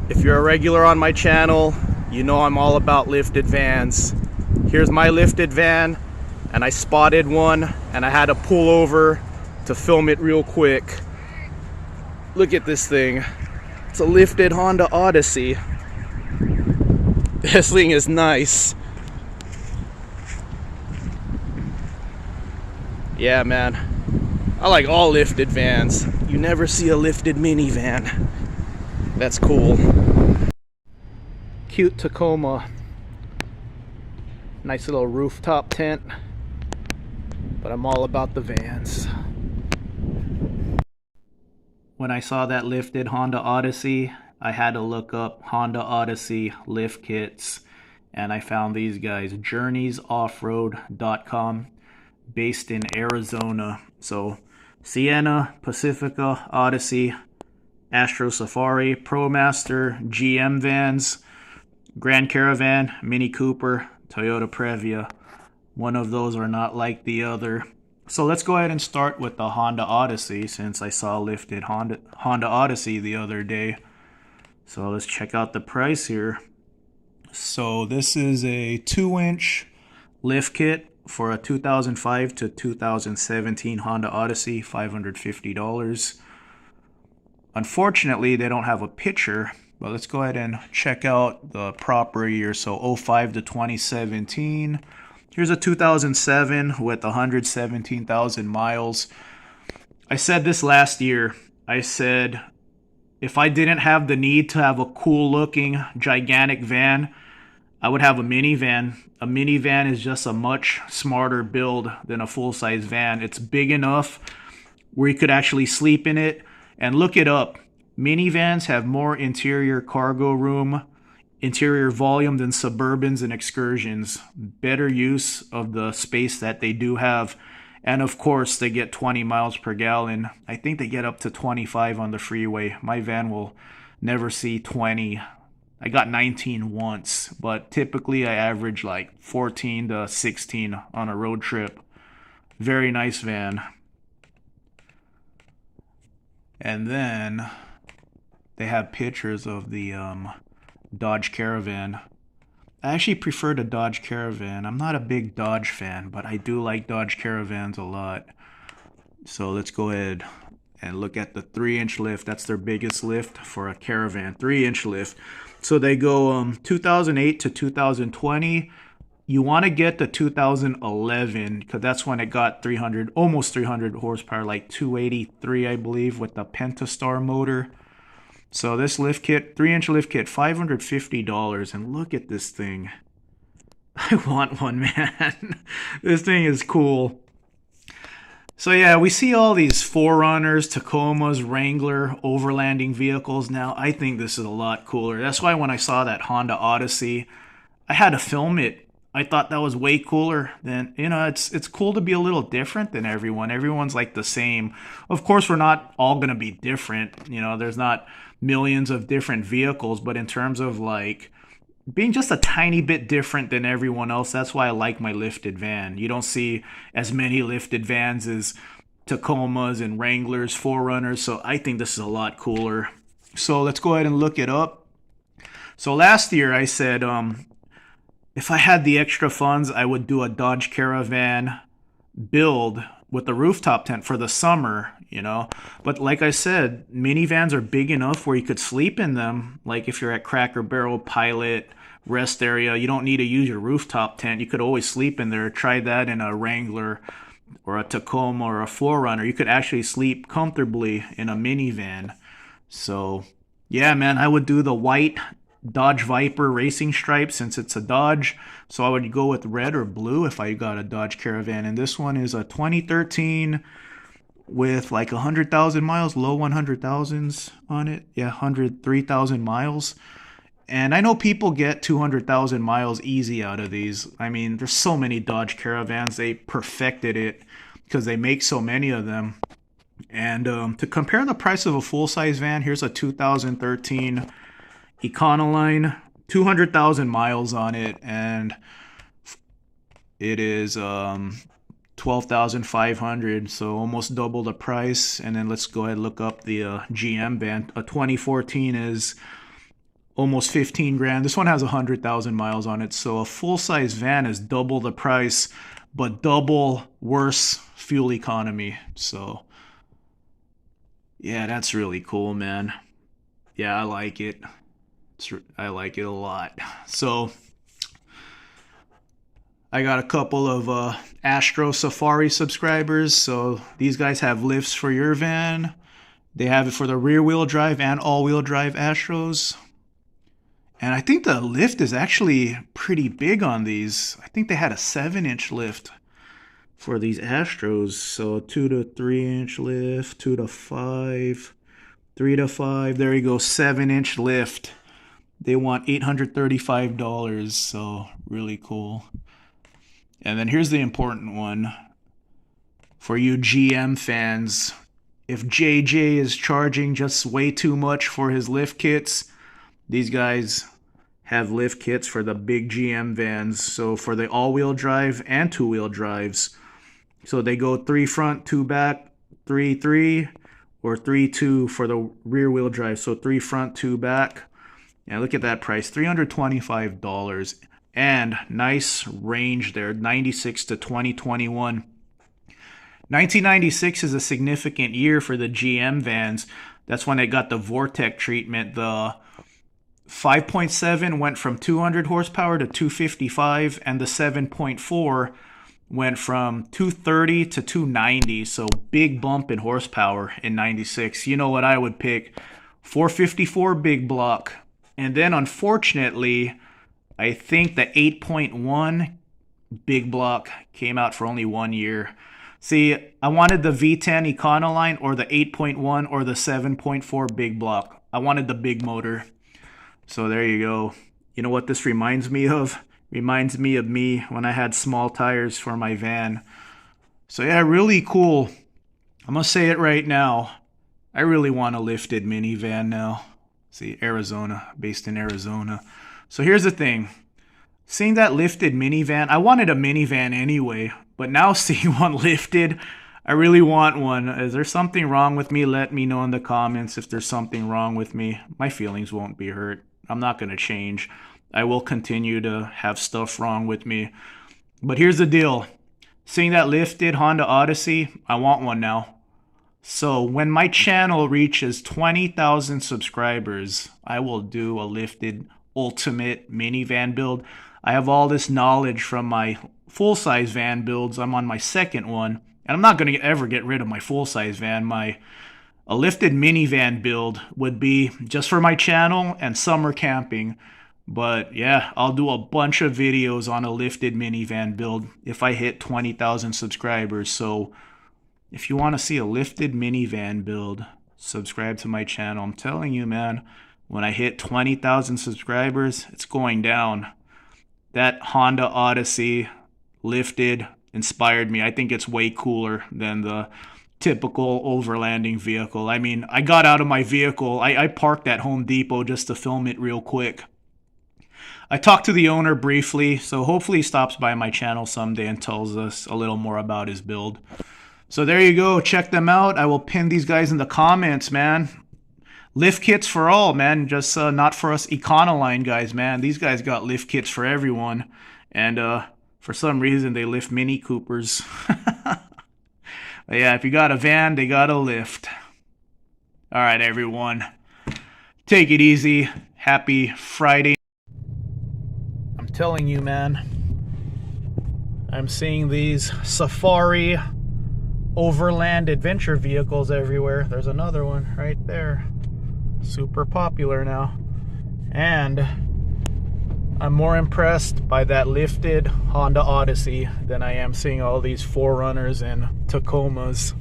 If you're a regular on my channel, you know I'm all about lifted vans. Here's my lifted van, and I spotted one and I had to pull over to film it real quick. Look at this thing. It's a lifted Honda Odyssey. This thing is nice. Yeah, man. I like all lifted vans. You never see a lifted minivan. That's cool. Cute Tacoma. Nice little rooftop tent. But I'm all about the vans. When I saw that lifted Honda Odyssey, I had to look up Honda Odyssey lift kits, and I found these guys, journeysoffroad.com, based in Arizona. So Sienna, Pacifica, Odyssey, Astro Safari, ProMaster, GM vans, Grand Caravan, Mini Cooper, Toyota Previa. One of those are not like the other. So let's go ahead and start with the Honda Odyssey, since I saw lifted Honda Odyssey the other day. So let's check out the price here. So this is a 2-inch lift kit for a 2005 to 2017 Honda Odyssey, $550. Unfortunately, they don't have a picture, but let's go ahead and check out the proper year. So 05 to 2017. Here's a 2007 with 117,000 miles. I said this last year. I said if I didn't have the need to have a cool looking gigantic van, I would have a minivan. A minivan is just a much smarter build than a full-size van. It's big enough where you could actually sleep in it. And look it up. Minivans have more interior cargo room, interior volume than Suburbans and Excursions. Better use of the space that they do have. And of course, they get 20 miles per gallon. I think they get up to 25 on the freeway. My van will never see 20. I got 19 once, but typically I average like 14 to 16 on a road trip. Very nice van. And then they have pictures of the Dodge Caravan. I actually prefer the Dodge Caravan. I'm not a big Dodge fan, but I do like Dodge Caravans a lot. So let's go ahead and look at the 3-inch lift. That's their biggest lift for a Caravan, 3-inch lift. So they go 2008 to 2020. You want to get the 2011 because that's when it got 300, almost 300 horsepower, like 283, I believe, with the Pentastar motor. So this lift kit, 3-inch lift kit, $550. And look at this thing. I want one, man. This thing is cool. So yeah, we see all these 4Runners, Tacomas, Wrangler, overlanding vehicles now. I think this is a lot cooler. That's why when I saw that Honda Odyssey, I had to film it. I thought that was way cooler than, it's cool to be a little different than everyone. Everyone's like the same. Of course, we're not all going to be different. There's not millions of different vehicles, but in terms of like being just a tiny bit different than everyone else, that's why I like my lifted van. You don't see as many lifted vans as Tacomas and Wranglers, 4Runners, so I think this is a lot cooler. So let's go ahead and look it up. So last year I said, if I had the extra funds, I would do a Dodge Caravan build with the rooftop tent for the summer, But like I said, minivans are big enough where you could sleep in them. Like if you're at Cracker Barrel, Pilot, rest area, you don't need to use your rooftop tent. You could always sleep in there. Try that in a Wrangler or a Tacoma or a 4Runner. You could actually sleep comfortably in a minivan. So yeah, man, I would do the white Dodge Viper racing stripe since it's a Dodge. So I would go with red or blue if I got a Dodge Caravan. And this one is a 2013 with like 100,000 miles, low 100,000s on it. Yeah, 103,000 miles. And I know people get 200,000 miles easy out of these. I mean, there's so many Dodge Caravans. They perfected it because they make so many of them. And to compare the price of a full-size van, here's a 2013 Econoline, 200,000 miles on it, and it is 12,500, so almost double the price. And then let's go ahead and look up the GM van. A 2014 is almost 15 grand. This one has 100,000 miles on it. So a full-size van is double the price, but double worse fuel economy. So yeah, that's really cool, man. Yeah, I like it. I like it a lot. So I got a couple of Astro Safari subscribers. So these guys have lifts for your van. They have it for the rear-wheel drive and all-wheel drive Astros. And I think the lift is actually pretty big on these. I think they had a 7-inch lift for these Astros. So 2 to 3-inch lift, 2 to 5, 3 to 5. There you go, 7-inch lift. They want $835, so really cool. And then here's the important one. For you GM fans, if JJ is charging just way too much for his lift kits, these guys have lift kits for the big GM vans. So for the all-wheel drive and two-wheel drives. So they go 3 front, 2 back, 3-3, or 3-2 for the rear-wheel drive. So 3 front, 2 back. And look at that price, $325. And nice range there, 96 to 2021. 1996 is a significant year for the GM vans. That's when they got the Vortec treatment. The 5.7 went from 200 horsepower to 255, and the 7.4 went from 230 to 290. So big bump in horsepower in 96. You know what I would pick? 454 big block. And then unfortunately, I think the 8.1 big block came out for only 1 year. See, I wanted the V10 Econoline or the 8.1 or the 7.4 big block. I wanted the big motor. So there you go. You know what this reminds me of? Reminds me of me when I had small tires for my van. So yeah, really cool. I'm going to say it right now. I really want a lifted minivan now. See, Arizona, based in Arizona. So here's the thing. Seeing that lifted minivan, I wanted a minivan anyway, but now seeing one lifted, I really want one. Is there something wrong with me? Let me know in the comments if there's something wrong with me. My feelings won't be hurt. I'm not going to change. I will continue to have stuff wrong with me. But here's the deal. Seeing that lifted Honda Odyssey, I want one now. So when my channel reaches 20,000 subscribers, I will do a lifted ultimate minivan build. I have all this knowledge from my full-size van builds. I'm on my second one. And I'm not going to ever get rid of my full-size van. A lifted minivan build would be just for my channel and summer camping. But yeah, I'll do a bunch of videos on a lifted minivan build if I hit 20,000 subscribers. So if you want to see a lifted minivan build, subscribe to my channel. I'm telling you, man, when I hit 20,000 subscribers, it's going down. That Honda Odyssey lifted inspired me. I think it's way cooler than the typical overlanding vehicle. I mean, I got out of my vehicle. I parked at Home Depot just to film it real quick. I talked to the owner briefly, so hopefully he stops by my channel someday and tells us a little more about his build. So there you go. Check them out. I will pin these guys in the comments, man. Lift kits for all, man. Just not for us Econoline guys, man. These guys got lift kits for everyone. And for some reason, they lift Mini Coopers. But yeah, if you got a van, they got a lift. All right, everyone. Take it easy. Happy Friday. I'm telling you, man. I'm seeing these safari overland adventure vehicles everywhere. There's another one right there. Super popular now. And I'm more impressed by that lifted Honda Odyssey than I am seeing all these 4Runners and Tacomas.